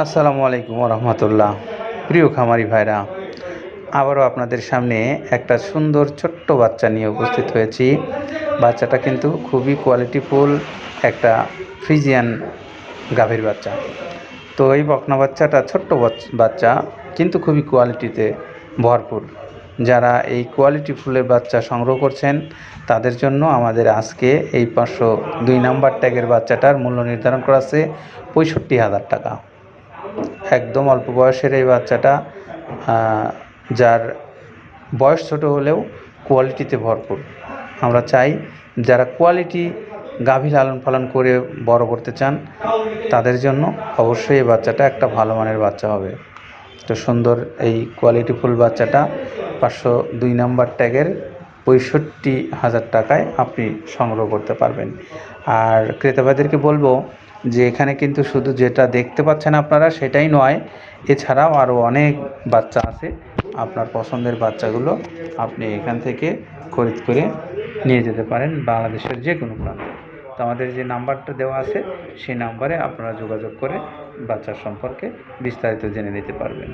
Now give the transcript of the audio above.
আসসালামু আলাইকুম রহমতুল্লাহ। প্রিয় খামারি ভাইরা, আবারও আপনাদের সামনে একটা সুন্দর ছোট্ট বাচ্চা নিয়ে উপস্থিত হয়েছি। বাচ্চাটা কিন্তু খুবই কোয়ালিটিফুল একটা ফ্রিজিয়ান গাভীর বাচ্চা। তো এই বকনা বাচ্চাটা ছোট্ট বাচ্চা, কিন্তু খুবই কোয়ালিটিতে ভরপুর। যারা এই কোয়ালিটি ফুলের বাচ্চা সংগ্রহ করছেন তাদের জন্য আমাদের আজকে এই 502 নাম্বার ট্যাগের বাচ্চাটার মূল্য নির্ধারণ করা আছে 65,000 টাকা। একদম অল্প বয়সের এই বাচ্চাটা, যার বয়স ছোট হলেও কোয়ালিটিতে ভরপুর। আমরা চাই যারা কোয়ালিটি গাভী লালন পালন করে বড় করতে চান তাদের জন্য অবশ্যই এই বাচ্চাটা একটা ভালো মানের বাচ্চা হবে। তো সুন্দর এই কোয়ালিটিফুল বাচ্চাটা 502 নাম্বার ট্যাগের 65,000 টাকায় আপনি সংগ্রহ করতে পারবেন। আর ক্রেতাভাইদেরকে বলবো যে এখানে কিন্তু শুধু যেটা দেখতে পাচ্ছেন আপনারা সেটাই নয়, এছাড়াও আরও অনেক বাচ্চা আছে। আপনার পছন্দের বাচ্চাগুলো আপনি এখান থেকে খরিদ করে নিয়ে যেতে পারেন বাংলাদেশের যে কোনো প্রান্তে। তো আমাদের যে নাম্বারটা দেওয়া আছে সেই নাম্বারে আপনারা যোগাযোগ করে বাচ্চার সম্পর্কে বিস্তারিত জেনে নিতে পারবেন।